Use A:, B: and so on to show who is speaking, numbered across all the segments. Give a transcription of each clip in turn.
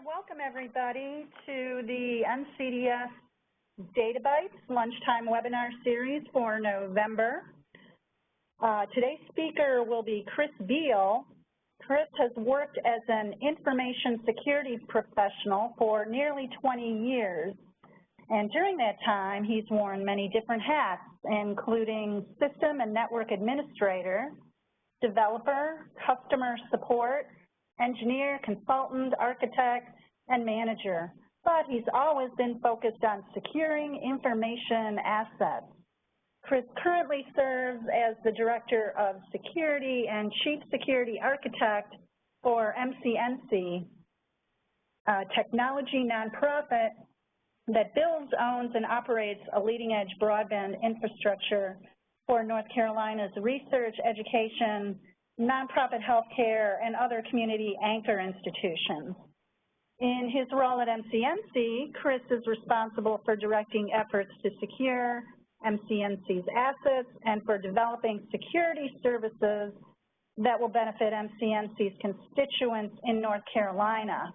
A: welcome everybody to the NCDS DataBytes Lunchtime Webinar Series for November. Today's speaker will be Chris Beal. Chris has worked as an information security professional for nearly 20 years. And during that time, he's worn many different hats, including system and network administrator, developer, customer support, engineer, consultant, architect, and manager. But he's always been focused on securing information assets. Chris currently serves as the Director of Security and Chief Security Architect for MCNC, a technology nonprofit that builds, owns, and operates a leading-edge broadband infrastructure for North Carolina's research, education, nonprofit healthcare, and other community anchor institutions. In his role at MCNC, Chris is responsible for directing efforts to secure MCNC's assets and for developing security services that will benefit MCNC's constituents in North Carolina.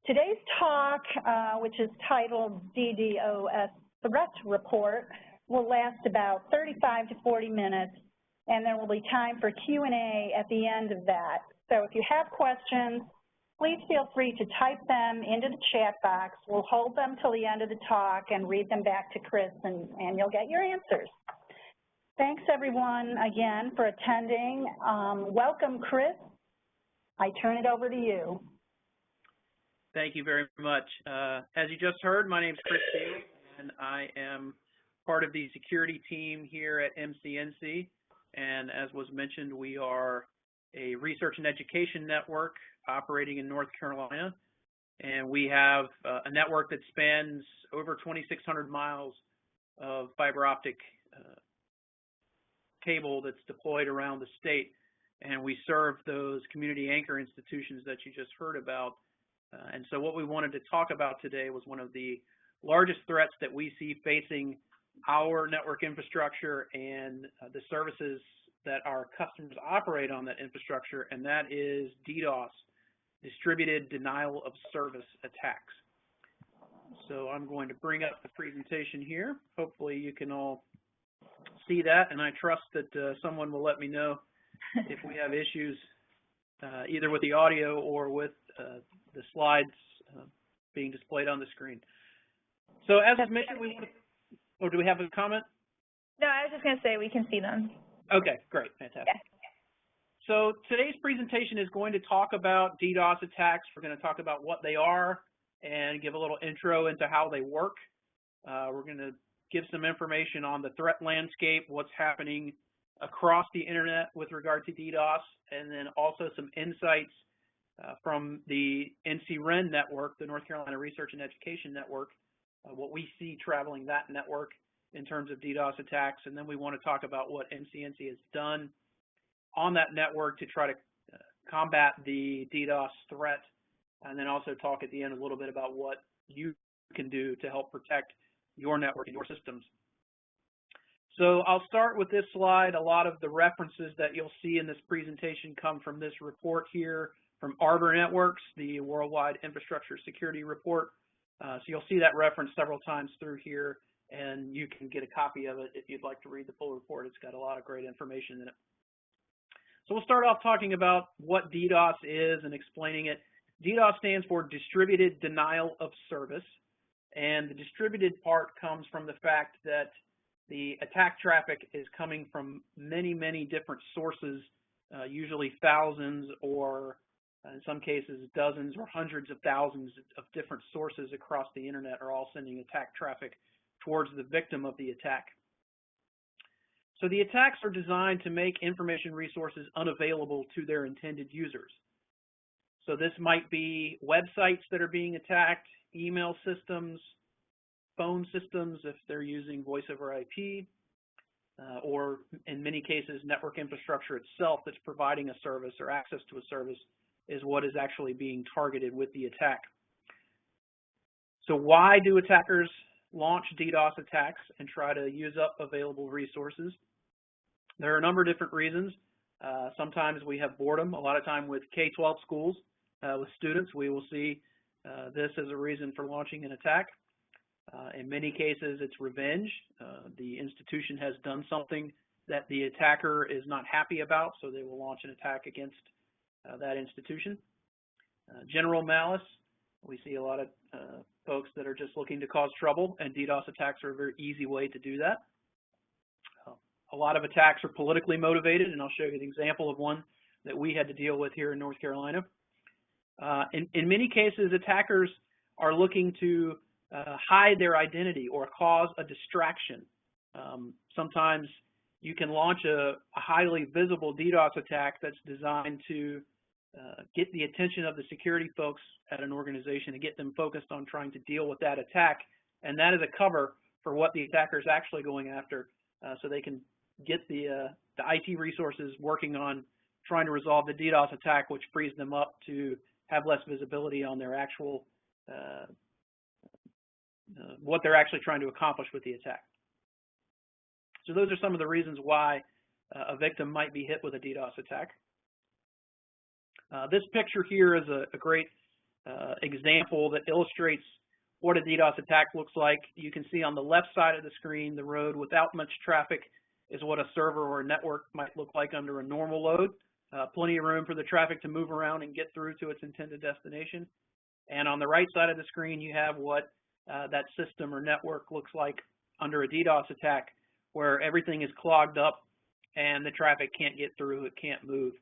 A: Today's talk, which is titled DDoS Threat Report, will last about 35 to 40 minutes, and there will be time for Q&A at the end of that. So if you have questions, please feel free to type them into the chat box. We'll hold them till the end of the talk and read them back to Chris, and you'll get your answers. Thanks, everyone, again, for attending. Welcome, Chris. I turn it over to you.
B: Thank you very much. As you just heard, my name is Chris Beal, and I am part of the security team here at MCNC. And as was mentioned, we are a research and education network operating in North Carolina. And we have a network that spans over 2,600 miles of fiber optic cable that's deployed around the state. And we serve those community anchor institutions that you just heard about. And so what we wanted to talk about today was one of the largest threats that we see facing our network infrastructure and the services that our customers operate on that infrastructure, and that is DDoS, distributed denial of service attacks. So I'm going to bring up the presentation here. Hopefully you can all see that, and I trust that someone will let me know if we have issues either with the audio or with the slides being displayed on the screen. So as I mentioned, we want to, or do we have a comment?
C: No, I was just going to say we can see them.
B: Okay, great, fantastic. Yeah. So today's presentation is going to talk about DDoS attacks. We're going to talk about what they are and give a little intro into how they work. We're going to give some information on the threat landscape, what's happening across the internet with regard to DDoS, and then also some insights from the NCREN network, the North Carolina Research and Education Network, what we see traveling that network in terms of DDoS attacks. And then we want to talk about what MCNC has done on that network to try to combat the DDoS threat, and then also talk at the end a little bit about what you can do to help protect your network and your systems. So I'll start with this slide. A lot of the references that you'll see in this presentation come from this report here from Arbor Networks, the Worldwide Infrastructure Security Report. So you'll see that reference several times through here, and you can get a copy of it if you'd like to read the full report. It's got a lot of great information in it. So we'll start off talking about what DDoS is and explaining it. DDoS stands for Distributed Denial of Service, and the distributed part comes from the fact that the attack traffic is coming from many, many different sources, usually thousands or in some cases dozens or hundreds of thousands of different sources across the internet are all sending attack traffic towards the victim of the attack. So the attacks are designed to make information resources unavailable to their intended users. So this might be websites that are being attacked, email systems, phone systems if they're using voice over IP, or in many cases network infrastructure itself that's providing a service or access to a service is what is actually being targeted with the attack. So why do attackers launch DDoS attacks and try to use up available resources? There are a number of different reasons. Sometimes we have boredom. A lot of time with K-12 schools, with students, we will see this as a reason for launching an attack. In many cases, it's revenge. The institution has done something that the attacker is not happy about, so they will launch an attack against that institution. General malice, we see a lot of folks that are just looking to cause trouble, and DDoS attacks are a very easy way to do that. A lot of attacks are politically motivated, and I'll show you an example of one that we had to deal with here in North Carolina. In many cases, attackers are looking to hide their identity or cause a distraction. Sometimes you can launch a highly visible DDoS attack that's designed to get the attention of the security folks at an organization and get them focused on trying to deal with that attack. And that is a cover for what the attacker is actually going after, so they can get the IT resources working on trying to resolve the DDoS attack, which frees them up to have less visibility on their actual, what they're actually trying to accomplish with the attack. So those are some of the reasons why a victim might be hit with a DDoS attack. This picture here is a great example that illustrates what a DDoS attack looks like. You can see on the left side of the screen, the road without much traffic is what a server or a network might look like under a normal load. Plenty of room for the traffic to move around and get through to its intended destination. And on the right side of the screen, you have what that system or network looks like under a DDoS attack, where everything is clogged up and the traffic can't get through, it can't move.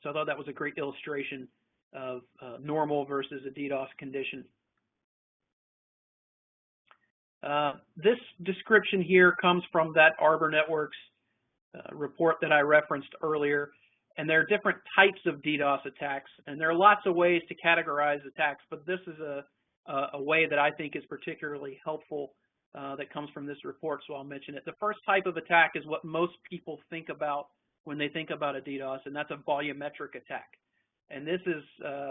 B: So I thought that was a great illustration of normal versus a DDoS condition. This description here comes from that Arbor Networks report that I referenced earlier, and there are different types of DDoS attacks, and there are lots of ways to categorize attacks, but this is a way that I think is particularly helpful that comes from this report, so I'll mention it. The first type of attack is what most people think about when they think about a DDoS, and that's a volumetric attack. And this is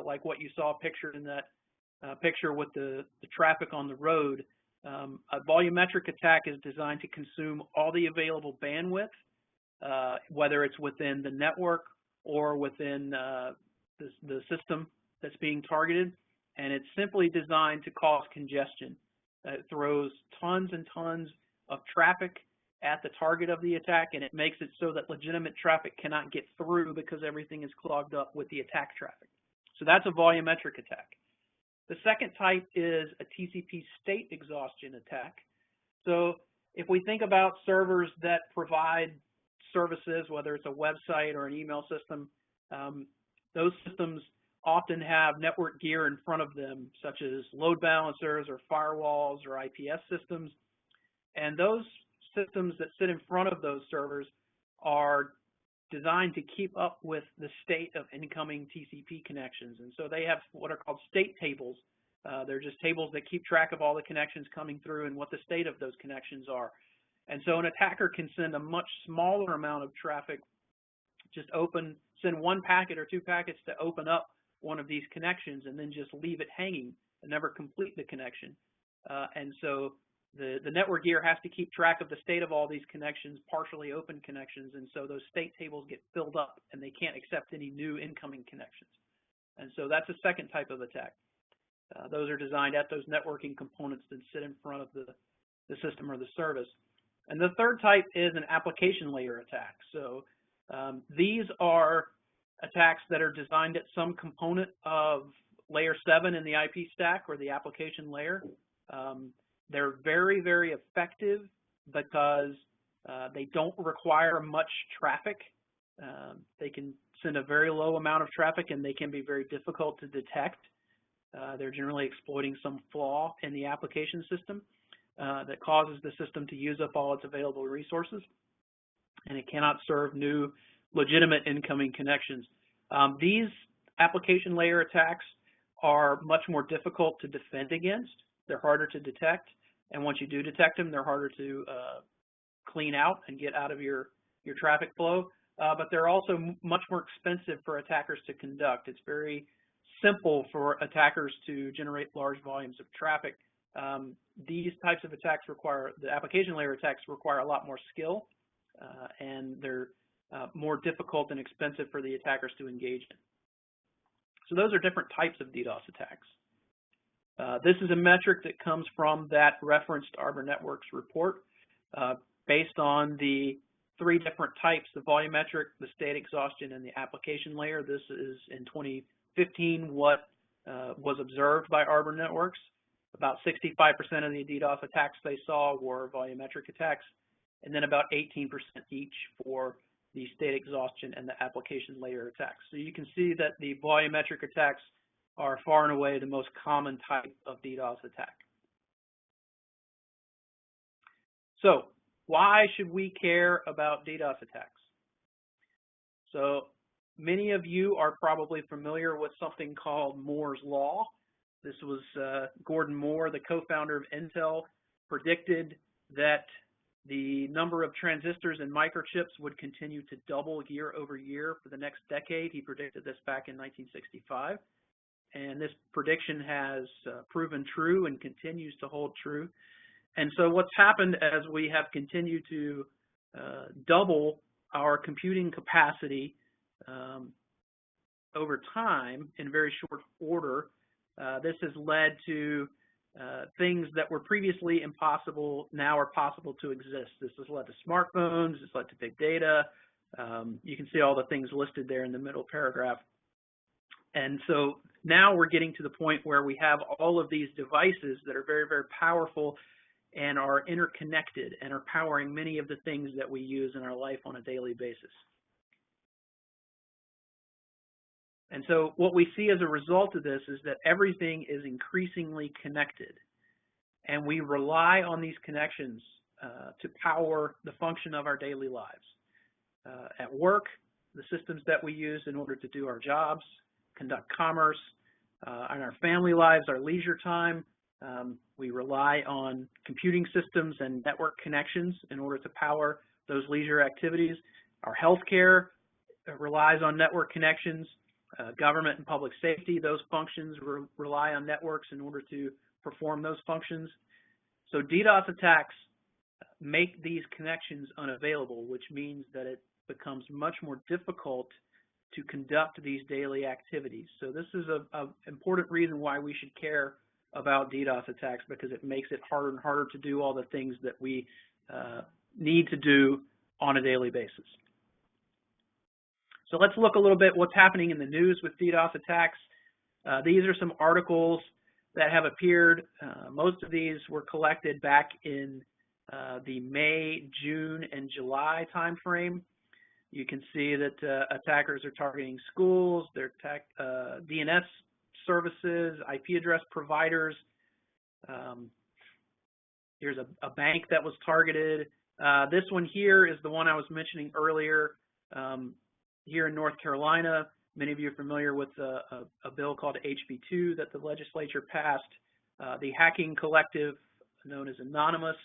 B: like what you saw pictured in that picture with the traffic on the road. A volumetric attack is designed to consume all the available bandwidth, whether it's within the network or within the system that's being targeted, and it's simply designed to cause congestion. It throws tons and tons of traffic at the target of the attack, and it makes it so that legitimate traffic cannot get through because everything is clogged up with the attack traffic. So that's a volumetric attack. The second type is a TCP state exhaustion attack. So if we think about servers that provide services, whether it's a website or an email system, those systems often have network gear in front of them, such as load balancers or firewalls or IPS systems. And those systems that sit in front of those servers are designed to keep up with the state of incoming TCP connections. And so they have what are called state tables. They're just tables that keep track of all the connections coming through and what the state of those connections are. And so an attacker can send a much smaller amount of traffic, just send one packet or two packets to open up one of these connections and then just leave it hanging and never complete the connection. And so the network gear has to keep track of the state of all these connections, partially open connections, and so those state tables get filled up and they can't accept any new incoming connections. And so that's a second type of attack. Those are designed at those networking components that sit in front of the system or the service. And the third type is an application layer attack. So these are attacks that are designed at some component of layer 7 in the IP stack or the application layer. They're very, very effective because they don't require much traffic. They can send a very low amount of traffic and they can be very difficult to detect. They're generally exploiting some flaw in the application system that causes the system to use up all its available resources, and it cannot serve new legitimate incoming connections. These application layer attacks are much more difficult to defend against. They're harder to detect, and once you do detect them, they're harder to clean out and get out of your traffic flow, but they're also much more expensive for attackers to conduct. It's very simple for attackers to generate large volumes of traffic. These types of attacks the application layer attacks require a lot more skill, and they're more difficult and expensive for the attackers to engage in. So those are different types of DDoS attacks. This is a metric that comes from that referenced Arbor Networks report based on the 3 different types, the volumetric, the state exhaustion, and the application layer. This is in 2015 what was observed by Arbor Networks. About 65% of the DDoS attacks they saw were volumetric attacks, and then about 18% each for the state exhaustion and the application layer attacks. So you can see that the volumetric attacks are far and away the most common type of DDoS attack. So why should we care about DDoS attacks? So many of you are probably familiar with something called Moore's Law. This was Gordon Moore, the co-founder of Intel, predicted that the number of transistors and microchips would continue to double year over year for the next decade. He predicted this back in 1965. And this prediction has proven true and continues to hold true. And so what's happened as we have continued to double our computing capacity over time in very short order, this has led to things that were previously impossible now are possible to exist. This has led to smartphones, it's led to big data. You can see all the things listed there in the middle paragraph. And so now we're getting to the point where we have all of these devices that are very, very powerful and are interconnected and are powering many of the things that we use in our life on a daily basis. And so what we see as a result of this is that everything is increasingly connected, and we rely on these connections to power the function of our daily lives. At work, the systems that we use in order to do our jobs, conduct commerce, in our family lives, our leisure time, we rely on computing systems and network connections in order to power those leisure activities. Our healthcare relies on network connections. Government and public safety, those functions rely on networks in order to perform those functions. So DDoS attacks make these connections unavailable, which means that it becomes much more difficult to conduct these daily activities. So this is an important reason why we should care about DDoS attacks, because it makes it harder and harder to do all the things that we need to do on a daily basis. So let's look a little bit what's happening in the news with DDoS attacks. These are some articles that have appeared. Most of these were collected back in the May, June, and July timeframe. You can see that attackers are targeting schools, they're DNS services, IP address providers. Here's a bank that was targeted. This one here is the one I was mentioning earlier. Here in North Carolina, many of you are familiar with a bill called HB2 that the legislature passed. The hacking collective, known as Anonymous,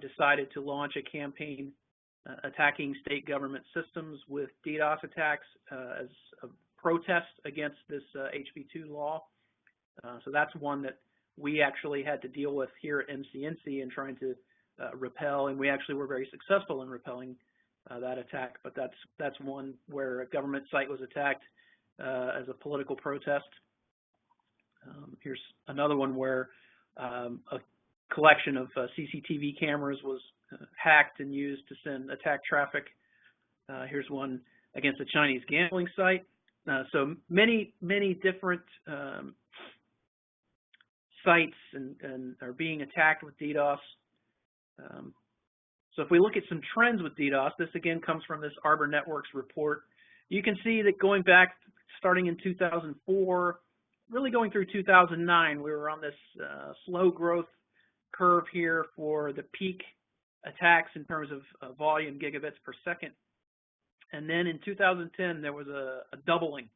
B: decided to launch a campaign attacking state government systems with DDoS attacks as a protest against this HB2 law. So that's one that we actually had to deal with here at MCNC in trying to repel, and we actually were very successful in repelling that attack. But that's one where a government site was attacked as a political protest. Here's another one where a collection of CCTV cameras was hacked and used to send attack traffic. Here's one against a Chinese gambling site. So many different sites and are being attacked with DDoS. So if we look at some trends with DDoS, this again comes from this Arbor Networks report. You can see that going back, starting in 2004, really going through 2009, we were on this slow growth curve here for the peak attacks in terms of volume, gigabits per second. And then in 2010, there was a doubling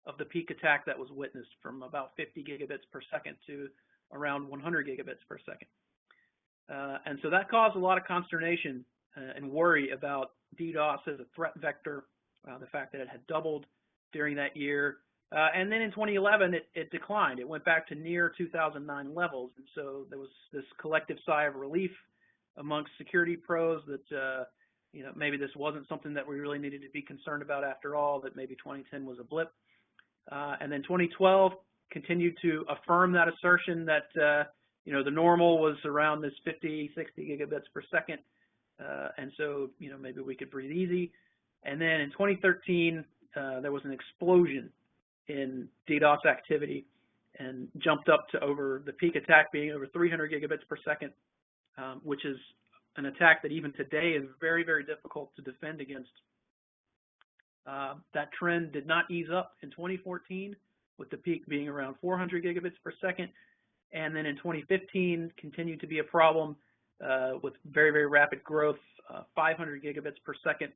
B: of the peak attack that was witnessed, from about 50 gigabits per second to around 100 gigabits per second. And so that caused a lot of consternation and worry about DDoS as a threat vector, the fact that it had doubled during that year. And then in 2011, it declined. It went back to near 2009 levels. And so there was this collective sigh of relief amongst security pros that, maybe this wasn't something that we really needed to be concerned about after all, that maybe 2010 was a blip. And then 2012 continued to affirm that assertion that, you know, the normal was around this 50, 60 gigabits per second. And so, you know, maybe we could breathe easy. And then in 2013, there was an explosion in DDoS activity and jumped up to over the peak attack being over 300 gigabits per second, which is an attack that even today is very, very difficult to defend against. That trend did not ease up in 2014, with the peak being around 400 gigabits per second. And then in 2015, continued to be a problem with very, very rapid growth. 500 gigabits per second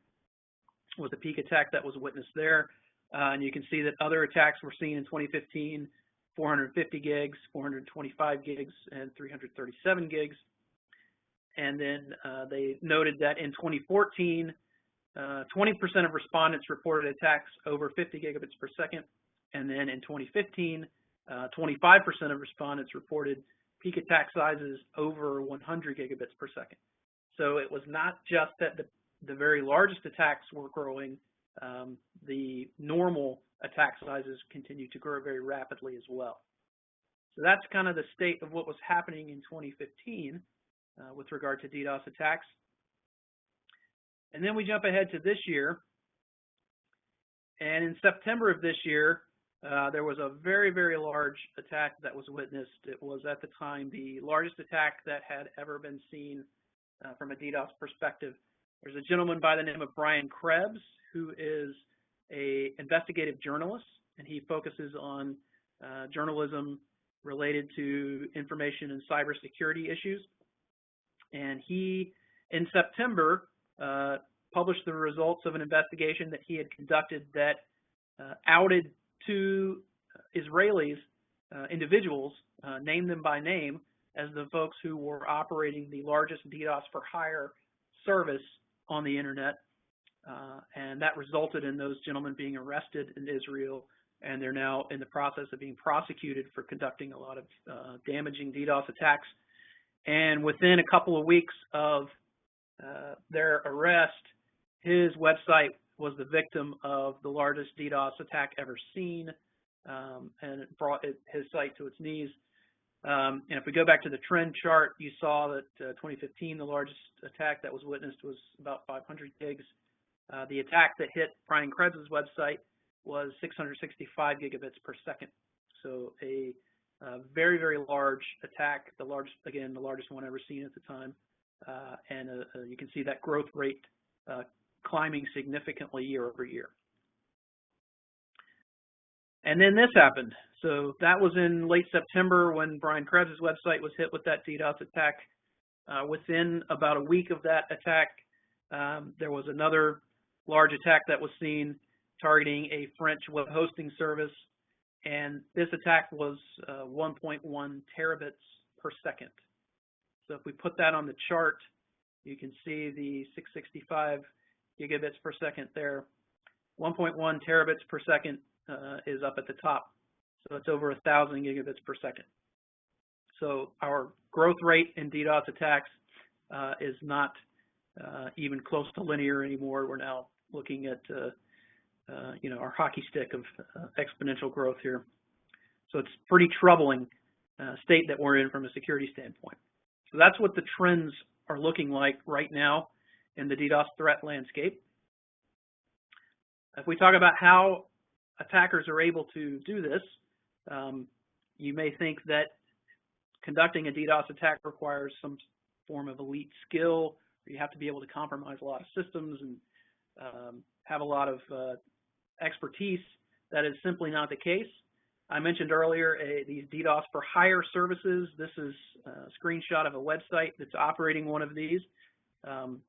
B: was the peak attack that was witnessed there. And you can see that other attacks were seen in 2015, 450 gigs, 425 gigs, and 337 gigs. And then they noted that in 2014, 20% of respondents reported attacks over 50 gigabits per second. And then in 2015, 25% of respondents reported peak attack sizes over 100 gigabits per second. So it was not just that the very largest attacks were growing, the normal attack sizes continued to grow very rapidly as well. So that's kind of the state of what was happening in 2015 with regard to DDoS attacks. And then we jump ahead to this year. And in September of this year, there was a very, very large attack that was witnessed. It was at the time the largest attack that had ever been seen from a DDoS perspective. There's a gentleman by the name of Brian Krebs, who is an investigative journalist, and he focuses on journalism related to information and cybersecurity issues. And he, in September, published the results of an investigation that he had conducted that outed two Israelis, individuals, named them by name, as the folks who were operating the largest DDoS for hire service on the internet. And that resulted in those gentlemen being arrested in Israel, and they're now in the process of being prosecuted for conducting a lot of damaging DDoS attacks. And within a couple of weeks of their arrest, his website was the victim of the largest DDoS attack ever seen, and it brought his site to its knees. And if we go back to the trend chart, you saw that 2015, the largest attack that was witnessed was about 500 gigs. The attack that hit Brian Krebs' website was 665 gigabits per second. So a very, very large attack, the largest one ever seen at the time. And you can see that growth rate climbing significantly year over year. And then this happened. So that was in late September when Brian Krebs' website was hit with that DDoS attack. Within about a week of that attack, there was another large attack that was seen targeting a French web hosting service. And this attack was 1.1 terabits per second. So if we put that on the chart, you can see the 665 gigabits per second there. 1.1 terabits per second is up at the top. So it's over 1,000 gigabits per second. So our growth rate in DDoS attacks is not even close to linear anymore. We're now looking at you know, our hockey stick of exponential growth here. So it's pretty troubling state that we're in from a security standpoint. So that's what the trends are looking like right now in the DDoS threat landscape. If we talk about how attackers are able to do this, you may think that conducting a DDoS attack requires some form of elite skill, or you have to be able to compromise a lot of systems and have a lot of expertise. That is simply not the case. I mentioned earlier these DDoS for hire services. This is a screenshot of a website that's operating one of these.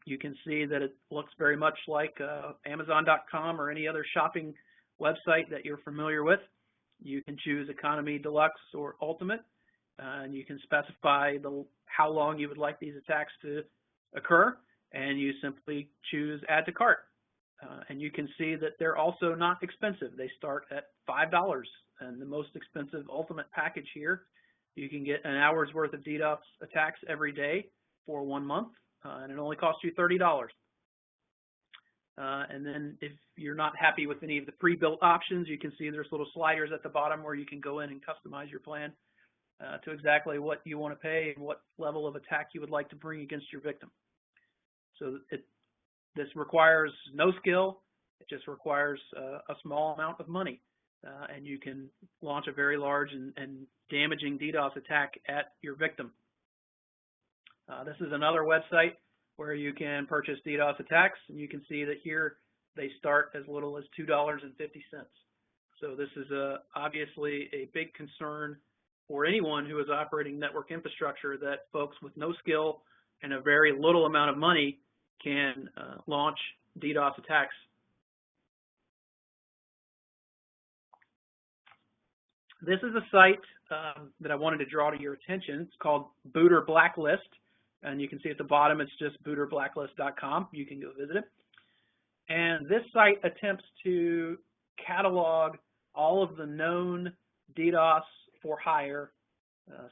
B: You can see that it looks very much like Amazon.com or any other shopping website that you're familiar with. You can choose Economy, Deluxe, or Ultimate, and you can specify how long you would like these attacks to occur, and you simply choose Add to Cart. And you can see that they're also not expensive. They start at $5, and the most expensive Ultimate package here, you can get an hour's worth of DDoS attacks every day for 1 month, and it only costs you $30. And then if you're not happy with any of the pre-built options, you can see there's little sliders at the bottom where you can go in and customize your plan to exactly what you want to pay and what level of attack you would like to bring against your victim. So this requires no skill. It just requires a small amount of money. And you can launch a very large and damaging DDoS attack at your victim. This is another website where you can purchase DDoS attacks, and you can see that here they start as little as $2.50. So this is obviously a big concern for anyone who is operating network infrastructure, that folks with no skill and a very little amount of money can launch DDoS attacks. This is a site that I wanted to draw to your attention. It's called Booter Blacklist, and you can see at the bottom it's just booterblacklist.com. You can go visit it. And this site attempts to catalog all of the known DDoS for hire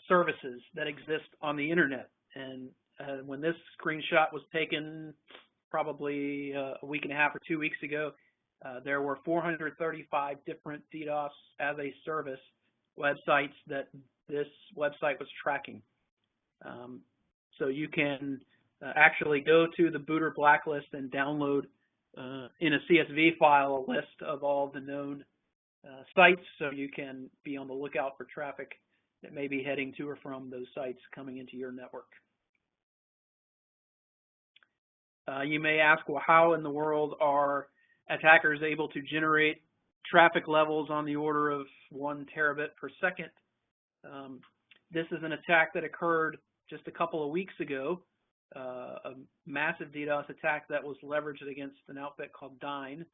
B: services that exist on the internet. And when this screenshot was taken probably a week and a half or 2 weeks ago, there were 435 different DDoS as a service websites that this website was tracking. So you can actually go to the Booter Blacklist and download in a CSV file a list of all the known sites, so you can be on the lookout for traffic that may be heading to or from those sites coming into your network. You may ask, well, how in the world are attackers able to generate traffic levels on the order of 1 terabit per second? This is an attack that occurred just a couple of weeks ago, a massive DDoS attack that was leveraged against an outfit called Dyn.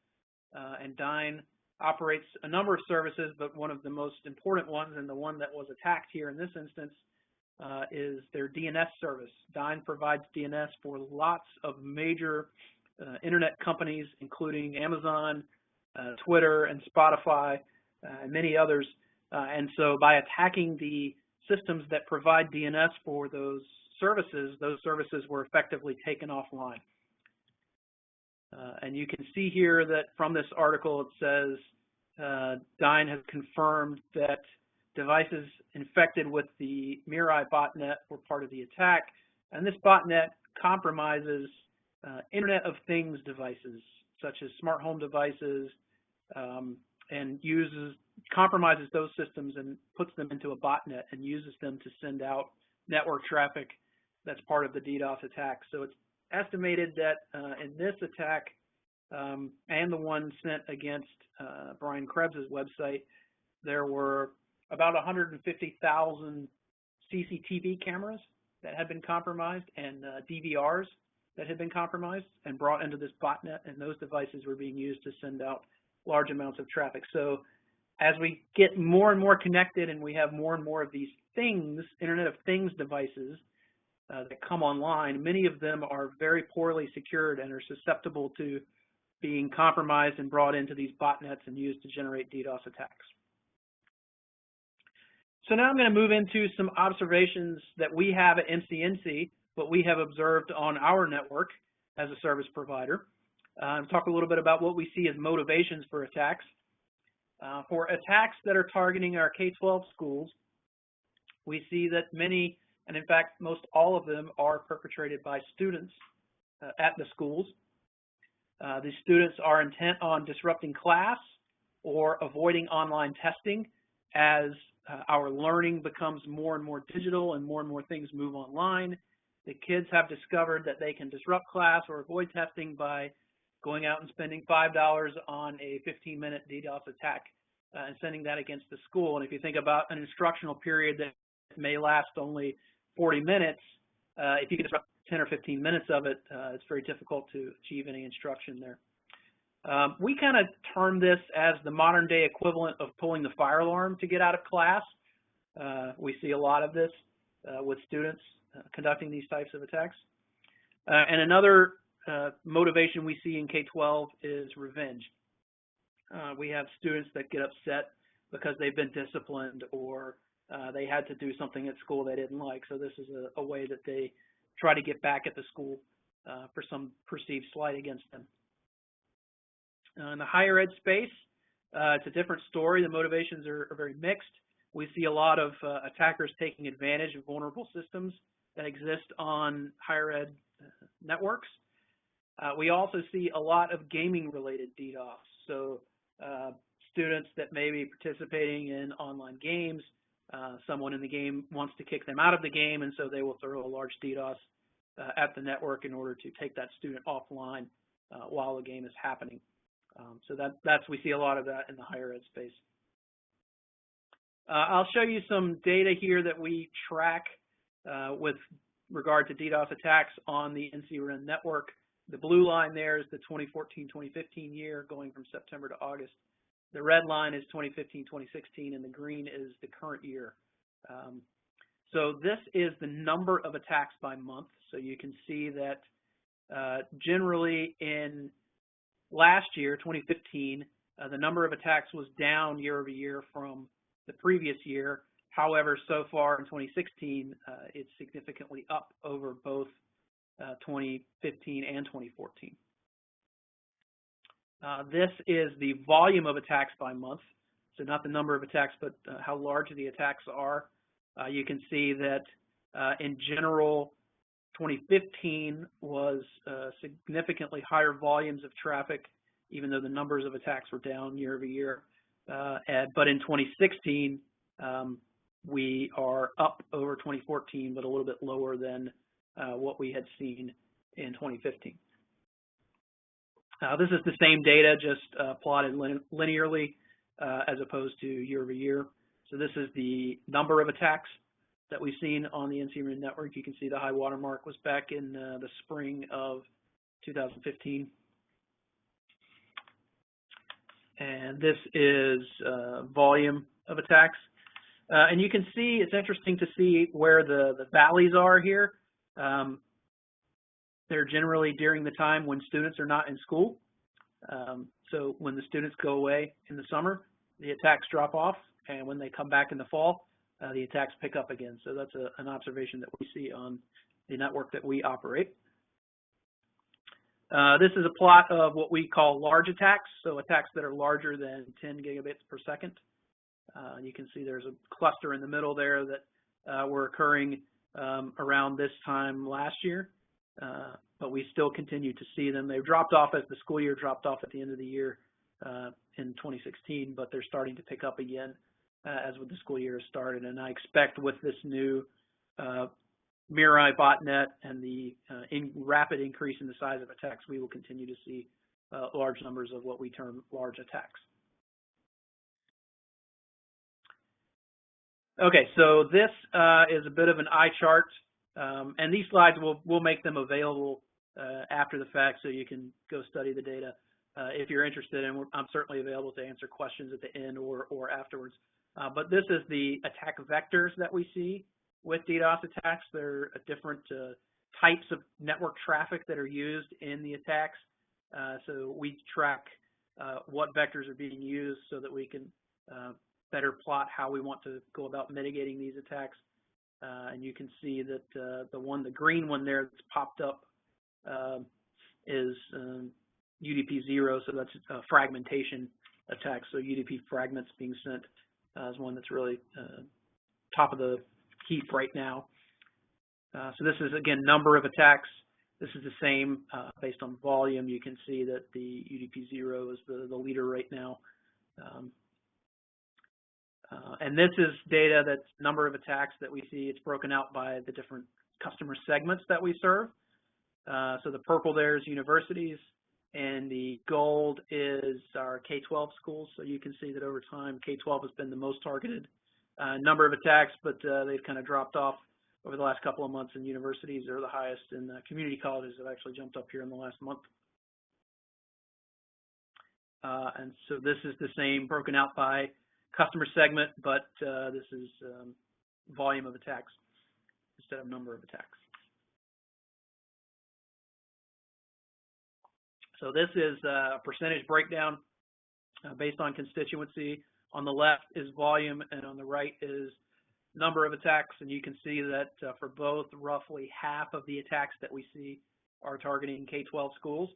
B: And Dyn operates a number of services, but one of the most important ones, and the one that was attacked here in this instance, is their DNS service. Dyn provides DNS for lots of major internet companies, including Amazon, Twitter, and Spotify, and many others. And so by attacking the systems that provide DNS for those services were effectively taken offline. And you can see here that from this article it says Dyn has confirmed that devices infected with the Mirai botnet were part of the attack, and this botnet compromises Internet of Things devices such as smart home devices, and compromises those systems and puts them into a botnet and uses them to send out network traffic that's part of the DDoS attack. So it's estimated that in this attack and the one sent against Brian Krebs' website, there were about 150,000 CCTV cameras that had been compromised and DVRs that had been compromised and brought into this botnet, and those devices were being used to send out large amounts of traffic. So as we get more and more connected and we have more and more of these things, Internet of Things devices that come online, many of them are very poorly secured and are susceptible to being compromised and brought into these botnets and used to generate DDoS attacks. So now I'm going to move into some observations that we have at NCNC, what we have observed on our network as a service provider. Talk a little bit about what we see as motivations for attacks. For attacks that are targeting our K-12 schools, we see that many, and in fact most all of them, are perpetrated by students at the schools. These students are intent on disrupting class or avoiding online testing as our learning becomes more and more digital and more things move online. The kids have discovered that they can disrupt class or avoid testing by going out and spending $5 on a 15-minute DDoS attack and sending that against the school. And if you think about an instructional period that may last only 40 minutes, if you can disrupt 10 or 15 minutes of it, it's very difficult to achieve any instruction there. We kind of term this as the modern day equivalent of pulling the fire alarm to get out of class. We see a lot of this with students conducting these types of attacks. And another motivation we see in K-12 is revenge. We have students that get upset because they've been disciplined or they had to do something at school they didn't like. So this is a way that they try to get back at the school for some perceived slight against them. In the higher ed space, it's a different story. The motivations are very mixed. We see a lot of attackers taking advantage of vulnerable systems that exist on higher ed networks. We also see a lot of gaming-related DDoS. So students that may be participating in online games, someone in the game wants to kick them out of the game, and so they will throw a large DDoS at the network in order to take that student offline while the game is happening. So we see a lot of that in the higher ed space. I'll show you some data here that we track with regard to DDoS attacks on the NCDS network. The blue line there is the 2014-2015 year, going from September to August. The red line is 2015-2016, and the green is the current year. So this is the number of attacks by month. So you can see that generally in last year, 2015, the number of attacks was down year over year from the previous year. However, so far in 2016, it's significantly up over both 2015 and 2014. This is the volume of attacks by month. So not the number of attacks, but how large the attacks are. You can see that in general, 2015 was significantly higher volumes of traffic, even though the numbers of attacks were down year over year. But in 2016, we are up over 2014, but a little bit lower than what we had seen in 2015. This is the same data, just plotted linearly as opposed to year over year. So this is the number of attacks that we've seen on the NCDS network. You can see the high water mark was back in the spring of 2015. And this is volume of attacks. And you can see, it's interesting to see where the valleys are here. They're generally during the time when students are not in school. So when the students go away in the summer, the attacks drop off, and when they come back in the fall, the attacks pick up again. So that's an observation that we see on the network that we operate. This is a plot of what we call large attacks, so attacks that are larger than 10 gigabits per second. You can see there's a cluster in the middle there that were occurring around this time last year, but we still continue to see them. They've dropped off as the school year dropped off at the end of the year in 2016, but they're starting to pick up again as the school year has started. And I expect with this new Mirai botnet and the rapid increase in the size of attacks, we will continue to see large numbers of what we term large attacks. Okay, so this is a bit of an eye chart, and these slides we'll make them available after the fact, so you can go study the data if you're interested, and I'm certainly available to answer questions at the end or afterwards. But this is the attack vectors that we see with DDoS attacks. There are different types of network traffic that are used in the attacks, so we track what vectors are being used so that we can better plot how we want to go about mitigating these attacks. And you can see that the green one there that's popped up is UDP 0, so that's a fragmentation attack. So UDP fragments being sent is one that's really top of the heap right now. So this is, again, number of attacks. This is the same based on volume. You can see that the UDP 0 is the leader right now. And this is data that's number of attacks that we see. It's broken out by the different customer segments that we serve. So the purple there is universities, and the gold is our K-12 schools. So you can see that over time, K-12 has been the most targeted number of attacks, but they've kind of dropped off over the last couple of months, and universities are the highest, and community colleges have actually jumped up here in the last month. And so this is the same broken out by customer segment, but this is volume of attacks instead of number of attacks. So this is a percentage breakdown based on constituency. On the left is volume, and on the right is number of attacks. And you can see that for both, roughly half of the attacks that we see are targeting K-12 schools.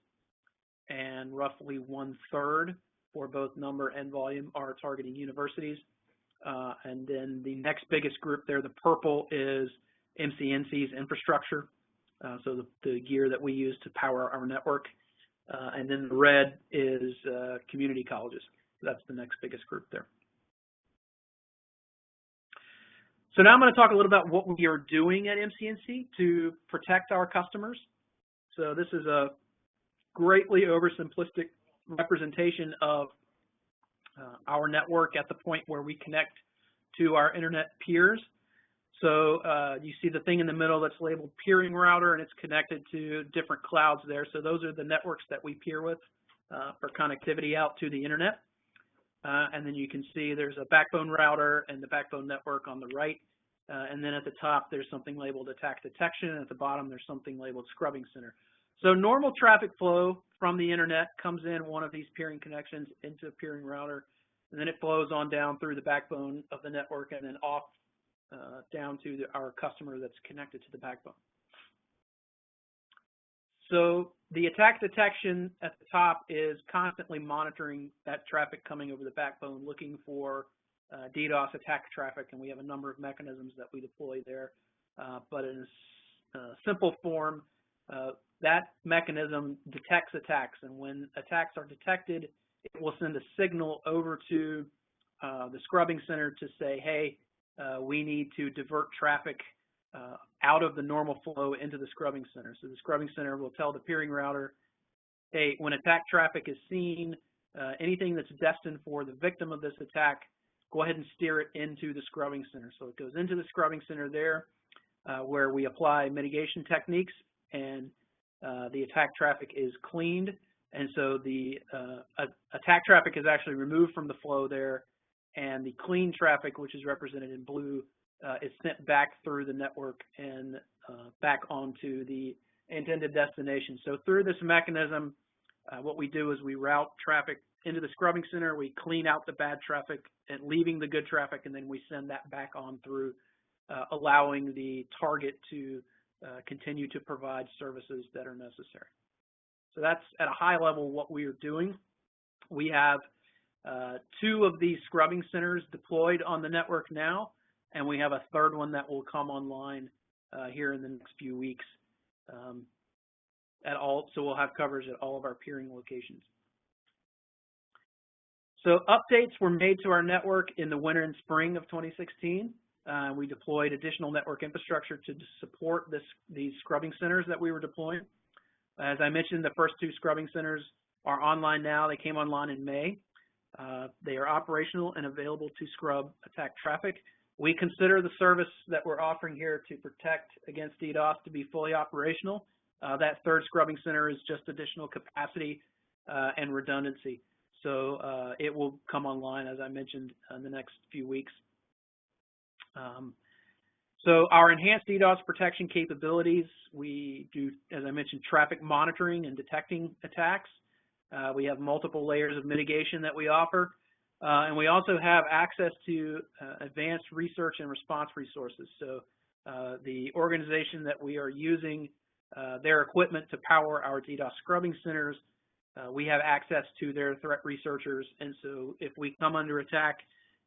B: and roughly 1/3 for both number and volume are targeting universities. And then the next biggest group there, the purple, is MCNC's infrastructure, so the gear that we use to power our network. And then the red is community colleges. So that's the next biggest group there. So now I'm going to talk a little about what we are doing at MCNC to protect our customers. So this is a greatly oversimplistic representation of our network at the point where we connect to our internet peers. So you see the thing in the middle that's labeled peering router, and it's connected to different clouds there. So those are the networks that we peer with for connectivity out to the internet. And then you can see there's a backbone router and the backbone network on the right. And then at the top, there's something labeled attack detection. And at the bottom, there's something labeled scrubbing center. So normal traffic flow from the internet comes in one of these peering connections into a peering router, and then it flows on down through the backbone of the network and then off down to our customer that's connected to the backbone. So the attack detection at the top is constantly monitoring that traffic coming over the backbone, looking for DDoS attack traffic, and we have a number of mechanisms that we deploy there. But in a simple form, that mechanism detects attacks, and when attacks are detected, it will send a signal over to the scrubbing center to say, hey, we need to divert traffic out of the normal flow into the scrubbing center. So the scrubbing center will tell the peering router, hey, when attack traffic is seen, anything that's destined for the victim of this attack, go ahead and steer it into the scrubbing center. So it goes into the scrubbing center there where we apply mitigation techniques, and the attack traffic is cleaned. And so the attack traffic is actually removed from the flow there, and the clean traffic, which is represented in blue, is sent back through the network and back onto the intended destination. So through this mechanism, what we do is we route traffic into the scrubbing center, we clean out the bad traffic and leaving the good traffic, and then we send that back on through, allowing the target to continue to provide services that are necessary. So that's at a high level what we are doing. We have 2 of these scrubbing centers deployed on the network now, and we have a 3rd one that will come online here in the next few weeks. So we'll have coverage at all of our peering locations. So updates were made to our network in the winter and spring of 2016. We deployed additional network infrastructure to support these scrubbing centers that we were deploying. As I mentioned, the first 2 scrubbing centers are online now. They came online in May. They are operational and available to scrub attack traffic. We consider the service that we're offering here to protect against DDoS to be fully operational. That 3rd scrubbing center is just additional capacity and redundancy. So it will come online, as I mentioned, in the next few weeks. So our enhanced DDoS protection capabilities, we do, as I mentioned, traffic monitoring and detecting attacks. We have multiple layers of mitigation that we offer. And we also have access to advanced research and response resources. So the organization that we are using, their equipment to power our DDoS scrubbing centers, we have access to their threat researchers. And so if we come under attack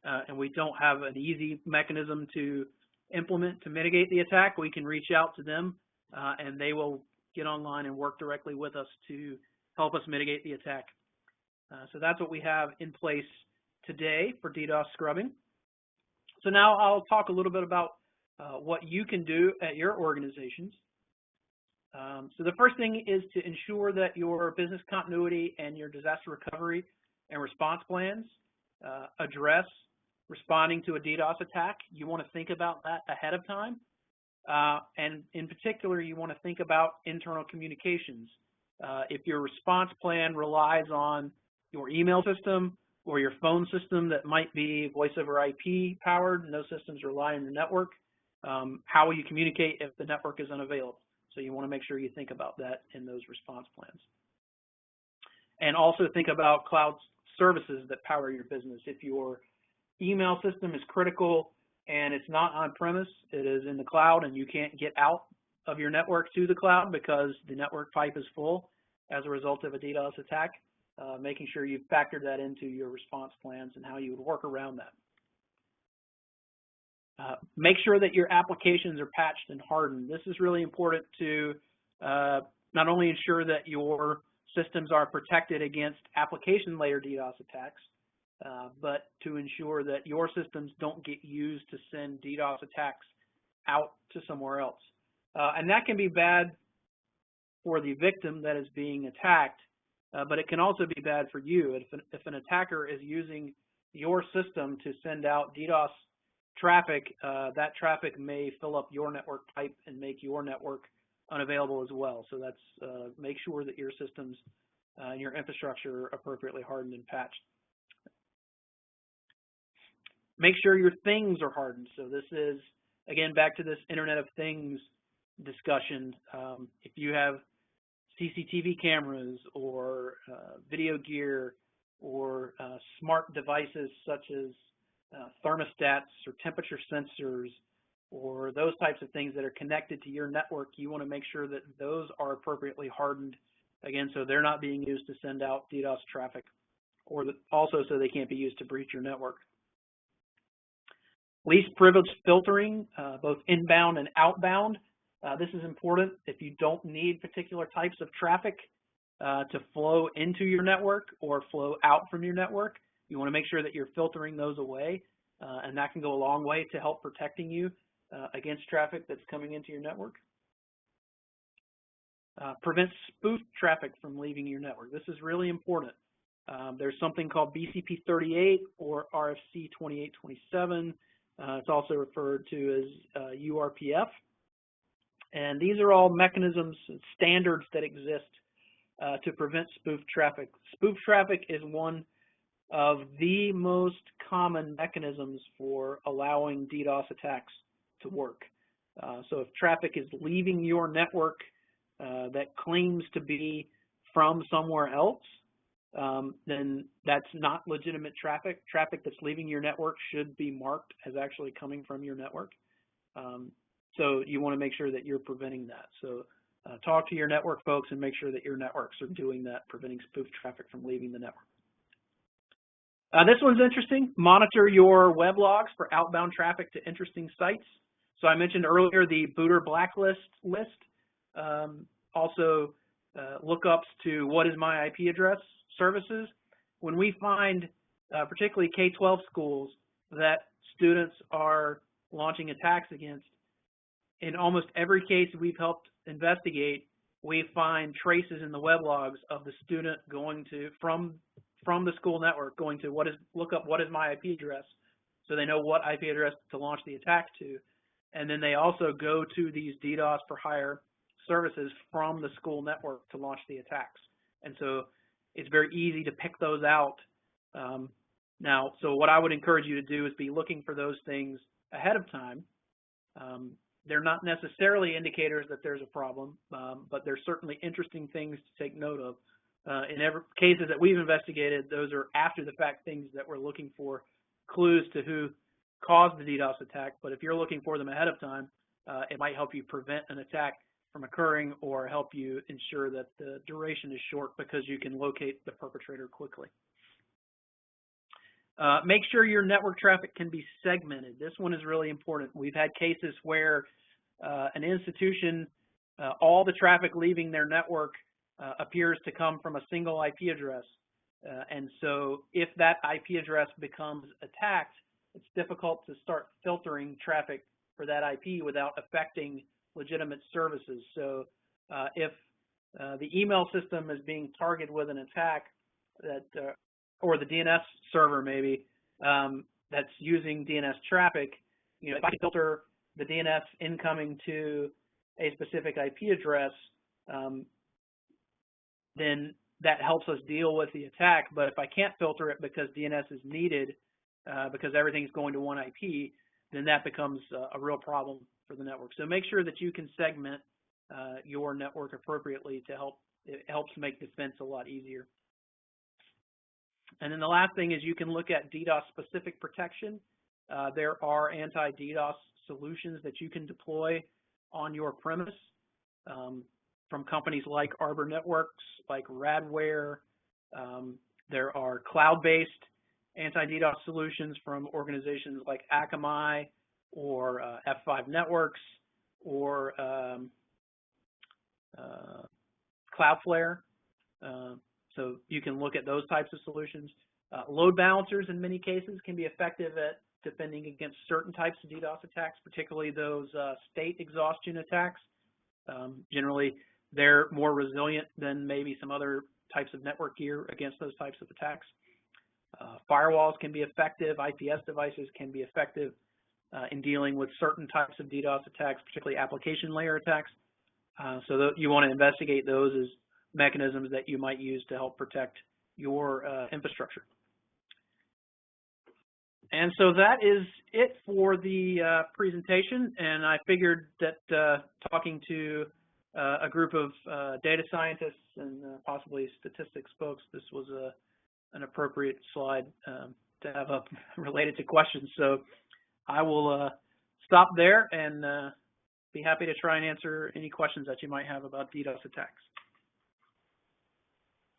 B: and we don't have an easy mechanism to implement to mitigate the attack, we can reach out to them and they will get online and work directly with us to help us mitigate the attack. So that's what we have in place today for DDoS scrubbing. So now I'll talk a little bit about what you can do at your organizations. So the first thing is to ensure that your business continuity and your disaster recovery and response plans address responding to a DDoS attack. You want to think about that ahead of time. And in particular, you want to think about internal communications. If your response plan relies on your email system or your phone system that might be voice over IP powered, and those systems rely on the network, how will you communicate if the network is unavailable? So you want to make sure you think about that in those response plans. And also think about cloud services that power your business. If your email system is critical and it's not on-premise, it is in the cloud, and you can't get out of your network to the cloud because the network pipe is full, as a result of a DDoS attack, making sure you've factored that into your response plans and how you would work around that. Make sure that your applications are patched and hardened. This is really important to not only ensure that your systems are protected against application layer DDoS attacks, but to ensure that your systems don't get used to send DDoS attacks out to somewhere else. And that can be bad for the victim that is being attacked, but it can also be bad for you. If an attacker is using your system to send out DDoS traffic, that traffic may fill up your network pipe and make your network unavailable as well. So that's make sure that your systems and your infrastructure are appropriately hardened and patched. Make sure your things are hardened. So this is, again, back to this Internet of Things discussion. If you have CCTV cameras or video gear or smart devices such as thermostats or temperature sensors or those types of things that are connected to your network, you want to make sure that those are appropriately hardened, again, so they're not being used to send out DDoS traffic, or also so they can't be used to breach your network. Least privilege filtering, both inbound and outbound. This is important if you don't need particular types of traffic to flow into your network or flow out from your network. You want to make sure that you're filtering those away, and that can go a long way to help protecting you against traffic that's coming into your network. Prevent spoof traffic from leaving your network. This is really important. There's something called BCP 38 or RFC 2827. It's also referred to as URPF. And these are all mechanisms and standards that exist to prevent spoof traffic. Spoof traffic is one of the most common mechanisms for allowing DDoS attacks to work. So if traffic is leaving your network that claims to be from somewhere else, then that's not legitimate traffic. Traffic that's leaving your network should be marked as actually coming from your network. So you want to make sure that you're preventing that. So talk to your network folks and make sure that your networks are doing that, preventing spoof traffic from leaving the network. This one's interesting. Monitor your web logs for outbound traffic to interesting sites. So I mentioned earlier the booter blacklist list. Also lookups to what is my IP address services. When we find particularly K-12 schools that students are launching attacks against, in almost every case we've helped investigate, we find traces in the web logs of the student going to, from the school network, going to look up what is my IP address, so they know what IP address to launch the attack to. And then they also go to these DDoS for hire services from the school network to launch the attacks. And so it's very easy to pick those out. Now, so what I would encourage you to do is be looking for those things ahead of time. They're not necessarily indicators that there's a problem, but they're certainly interesting things to take note of. In every cases that we've investigated, those are after the fact things that we're looking for clues to who caused the DDoS attack. But if you're looking for them ahead of time, it might help you prevent an attack from occurring or help you ensure that the duration is short because you can locate the perpetrator quickly. Make sure your network traffic can be segmented. This one is really important. We've had cases where an institution, all the traffic leaving their network appears to come from a single IP address. And so if that IP address becomes attacked, it's difficult to start filtering traffic for that IP without affecting legitimate services. So if the email system is being targeted with an attack that, or the DNS server maybe, that's using DNS traffic, you know, if I can filter the DNS incoming to a specific IP address, then that helps us deal with the attack. But if I can't filter it because DNS is needed, because everything's going to one IP, then that becomes a real problem for the network. So make sure that you can segment your network appropriately to help. It helps make defense a lot easier. And then the last thing is you can look at DDoS specific protection. There are anti-DDoS solutions that you can deploy on your premise. from companies like Arbor Networks, like Radware. There are cloud-based anti-DDoS solutions from organizations like Akamai or F5 Networks or Cloudflare. So you can look at those types of solutions. Load balancers in many cases can be effective at defending against certain types of DDoS attacks, particularly those state exhaustion attacks. Generally, they're more resilient than maybe some other types of network gear against those types of attacks. Firewalls can be effective. IPS devices can be effective in dealing with certain types of DDoS attacks, particularly application layer attacks. So that you want to investigate those as mechanisms that you might use to help protect your infrastructure. And so that is it for the presentation. And I figured that talking to a group of data scientists and possibly statistics folks, this was an appropriate slide to have up related to questions. So I will stop there and be happy to try and answer any questions that you might have about DDoS attacks.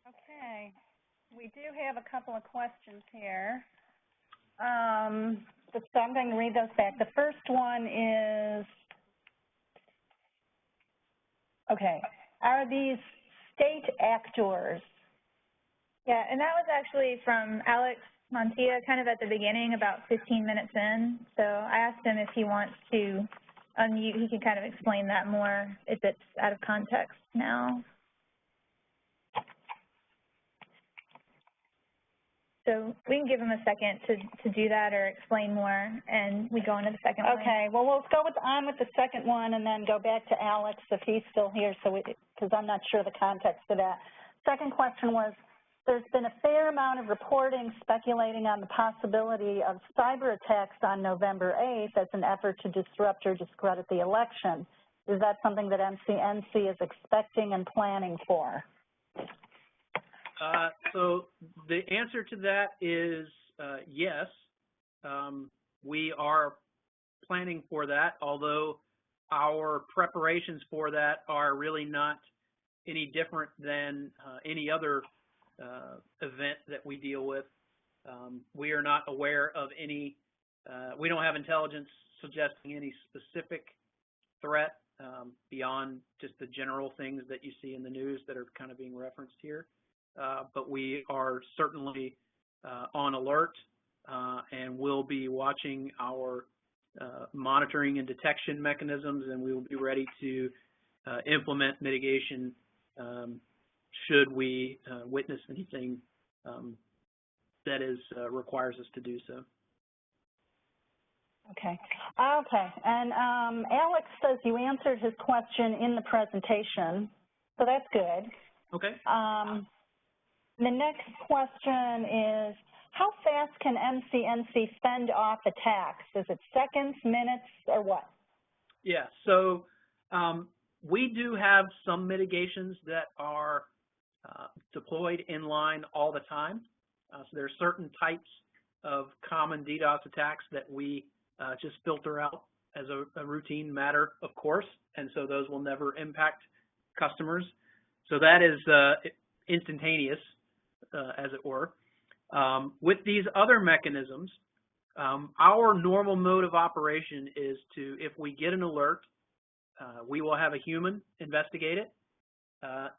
A: Okay, we do have a couple of questions here. So I'm going to read those back. The first one is, okay, are these state actors?
C: Yeah, and that was actually from Alex Montilla, kind of at the beginning, about 15 minutes in. So I asked him if he wants to unmute. He can kind of explain that more if it's out of context now. So we can give him a second to do that or explain more, and we go on to the second one.
A: Okay, well, we'll go on with the second one and then go back to Alex if he's still here, so because I'm not sure the context of that. Second question was, there's been a fair amount of reporting speculating on the possibility of cyber attacks on November 8th as an effort to disrupt or discredit the election. Is that something that NCNC is expecting and planning for?
B: So the answer to that is yes. We are planning for that, although our preparations for that are really not any different than any other event that we deal with. We are not aware of any, we don't have intelligence suggesting any specific threat beyond just the general things that you see in the news that are kind of being referenced here. But we are certainly on alert and will be watching our monitoring and detection mechanisms, and we will be ready to implement mitigation should we witness anything that is requires us to do so.
A: Okay. Okay. And Alex says you answered his question in the presentation, so that's good.
B: Okay.
A: The next question is, how fast can NCNC fend off attacks? Is it seconds, minutes, or what?
B: Yeah, so we do have some mitigations that are deployed in line all the time. So there are certain types of common DDoS attacks that we just filter out as a routine matter, of course, and so those will never impact customers. So that is instantaneous, as it were. With these other mechanisms, our normal mode of operation is to, if we get an alert, we will have a human investigate it,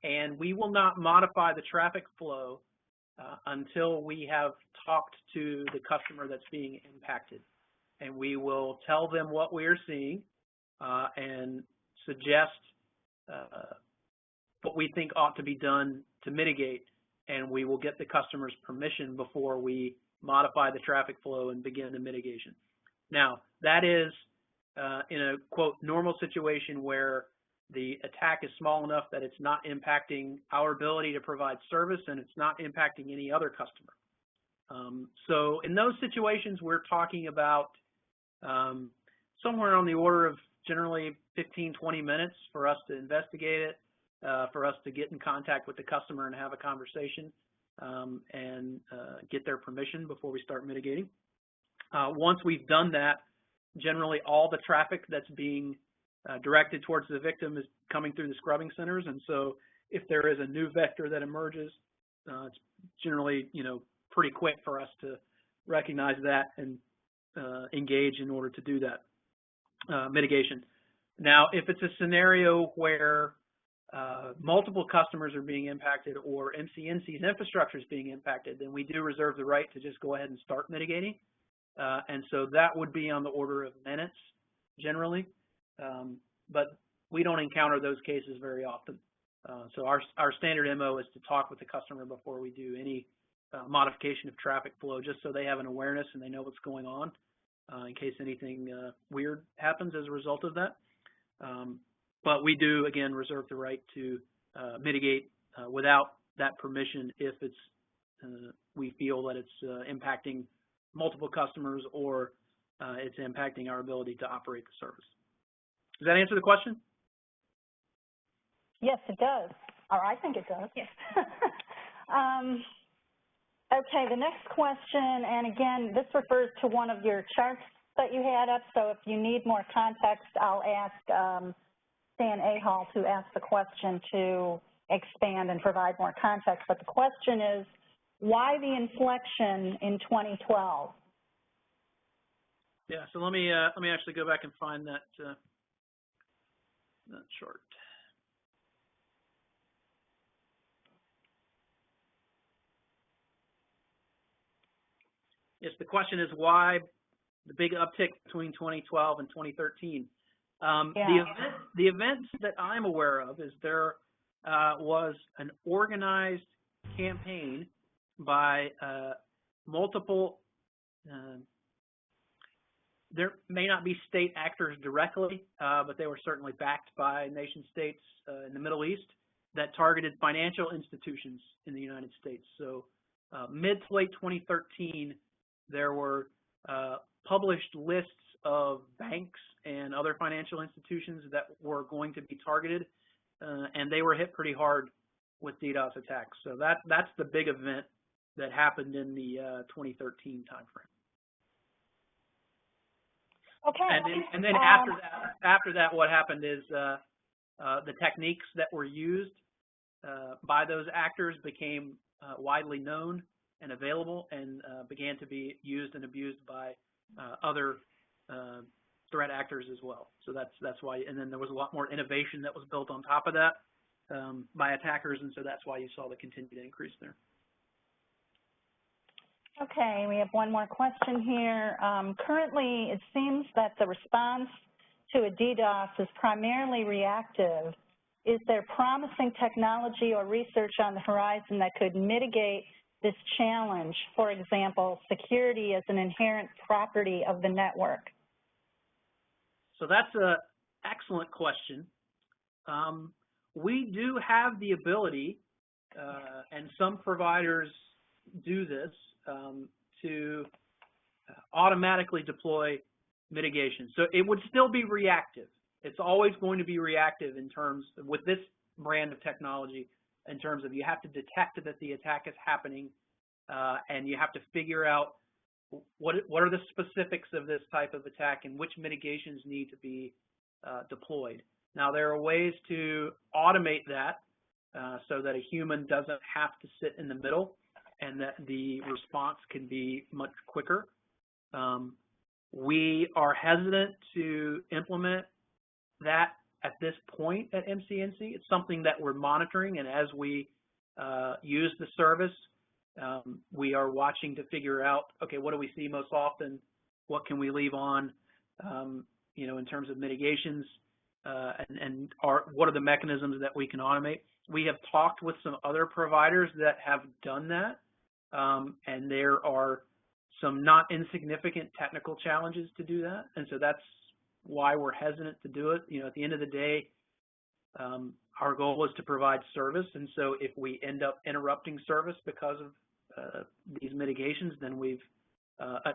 B: and we will not modify the traffic flow until we have talked to the customer that's being impacted. And we will tell them what we are seeing and suggest what we think ought to be done to mitigate, and we will get the customer's permission before we modify the traffic flow and begin the mitigation. Now, that is in a, quote, normal situation where the attack is small enough that it's not impacting our ability to provide service and it's not impacting any other customer. So in those situations, we're talking about somewhere on the order of generally 15, 20 minutes for us to investigate it, for us to get in contact with the customer and have a conversation and get their permission before we start mitigating. Once we've done that, generally all the traffic that's being directed towards the victim is coming through the scrubbing centers, and so if there is a new vector that emerges, it's generally, pretty quick for us to recognize that and engage in order to do that mitigation. Now, if it's a scenario where multiple customers are being impacted or NCNC's infrastructure is being impacted, then we do reserve the right to just go ahead and start mitigating. And so that would be on the order of minutes generally, but we don't encounter those cases very often. So our standard MO is to talk with the customer before we do any modification of traffic flow, just so they have an awareness and they know what's going on in case anything weird happens as a result of that. But we do, again, reserve the right to mitigate without that permission if it's we feel that it's impacting multiple customers or it's impacting our ability to operate the service. Does that answer the question?
A: Yes, it does. Or I think it does.
C: Yes.
A: Okay, the next question, and again, this refers to one of your charts that you had up, so if you need more context, I'll ask Stan Ahall to ask the question to expand and provide more context. But the question is, why the inflection in 2012?
B: Yeah, so let me actually go back and find that chart. Yes, the question is why the big uptick between 2012 and 2013. The events that I'm aware of is there was an organized campaign by multiple, there may not be state actors directly, but they were certainly backed by nation states in the Middle East that targeted financial institutions in the United States. So mid to late 2013, there were published lists of banks and other financial institutions that were going to be targeted, and they were hit pretty hard with DDoS attacks. So that's the big event that happened in the 2013 timeframe.
A: Okay.
B: And then after that, what happened is the techniques that were used by those actors became widely known and available, and began to be used and abused by other threat actors as well. So that's why, and then there was a lot more innovation that was built on top of that by attackers, and so that's why you saw the continued increase there.
A: Okay, we have one more question here. Currently, it seems that the response to a DDoS is primarily reactive. Is there promising technology or research on the horizon that could mitigate this challenge? For example, security as an inherent property of the network.
B: So that's an excellent question. We do have the ability, and some providers do this, to automatically deploy mitigation. So it would still be reactive. It's always going to be reactive in terms of, with this brand of technology, in terms of you have to detect that the attack is happening, and you have to figure out what are the specifics of this type of attack and which mitigations need to be deployed. Now, there are ways to automate that so that a human doesn't have to sit in the middle and that the response can be much quicker. We are hesitant to implement that at this point at MCNC. It's something that we're monitoring, and as we use the service, we are watching to figure out, okay, what do we see most often? What can we leave on, in terms of mitigations, and what are the mechanisms that we can automate? We have talked with some other providers that have done that, and there are some not insignificant technical challenges to do that, and so that's why we're hesitant to do it. At the end of the day, our goal is to provide service, and so if we end up interrupting service because of these mitigations, then we've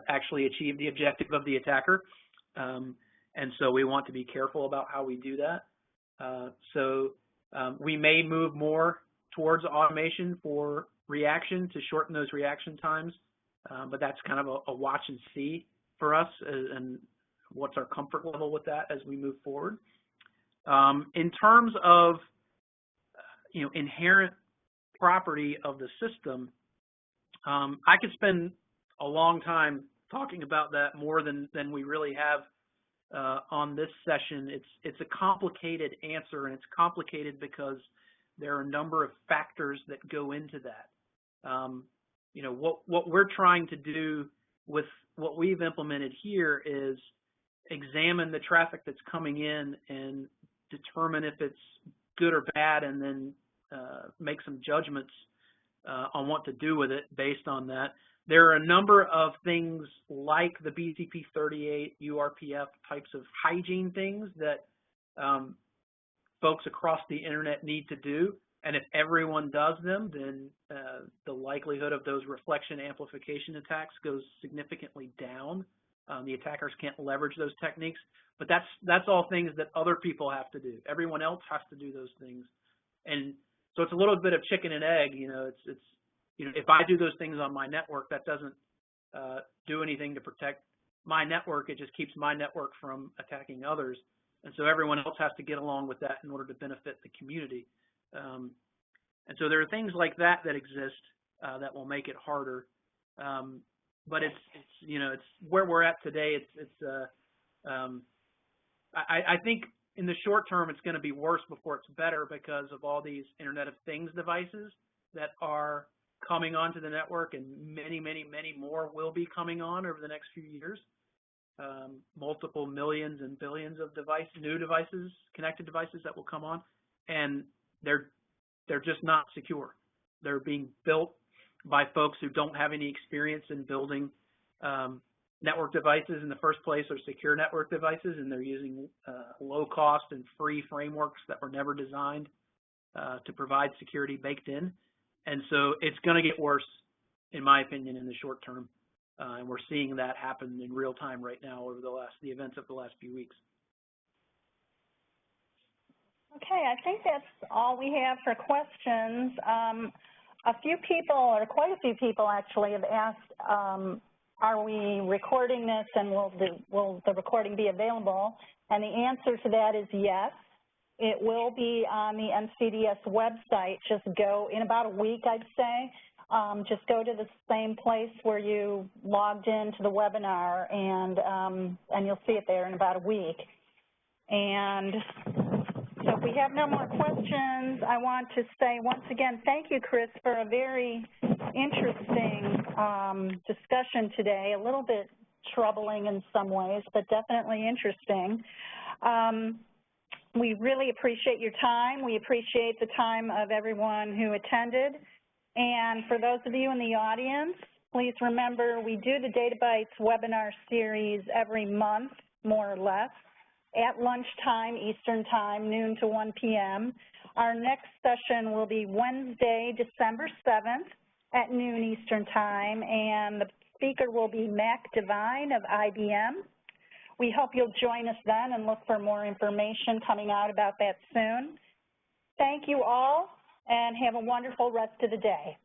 B: actually achieved the objective of the attacker, and so we want to be careful about how we do that. So we may move more towards automation for reaction to shorten those reaction times, but that's kind of a watch and see for us, and what's our comfort level with that as we move forward. In terms of, inherent property of the system, I could spend a long time talking about that, more than we really have on this session. It's a complicated answer, and it's complicated because there are a number of factors that go into that. What we're trying to do with what we've implemented here is examine the traffic that's coming in and determine if it's good or bad, and then make some judgments on what to do with it based on that. There are a number of things like the BCP38, URPF types of hygiene things that folks across the internet need to do. And if everyone does them, then the likelihood of those reflection amplification attacks goes significantly down. The attackers can't leverage those techniques, but that's all things that other people have to do. Everyone else has to do those things, and so it's a little bit of chicken and egg. If I do those things on my network, that doesn't do anything to protect my network. It just keeps my network from attacking others, and so everyone else has to get along with that in order to benefit the community. And so there are things like that exist that will make it harder. But it's where we're at today. I think in the short term it's going to be worse before it's better, because of all these Internet of Things devices that are coming onto the network, and many, many, many more will be coming on over the next few years. Multiple millions and billions of new devices, connected devices that will come on, and they're just not secure. They're being built by folks who don't have any experience in building network devices in the first place, or secure network devices, and they're using low cost and free frameworks that were never designed to provide security baked in. And so it's going to get worse, in my opinion, in the short term. And we're seeing that happen in real time right now over the events of the last few weeks.
A: Okay, I think that's all we have for questions. A few people, or quite a few people actually, have asked, are we recording this, and will the recording be available? And the answer to that is yes. It will be on the NCDS website. Just go in about a week, I'd say. Just go to the same place where you logged into the webinar, and you'll see it there in about a week. And so if we have no more questions, I want to say once again, thank you, Chris, for a very interesting discussion today, a little bit troubling in some ways, but definitely interesting. We really appreciate your time. We appreciate the time of everyone who attended. And for those of you in the audience, please remember we do the DataBytes webinar series every month, more or less, at lunchtime, Eastern Time, noon to 1 p.m. Our next session will be Wednesday, December 7th at noon Eastern Time, and the speaker will be Mac Devine of IBM. We hope you'll join us then and look for more information coming out about that soon. Thank you all, and have a wonderful rest of the day.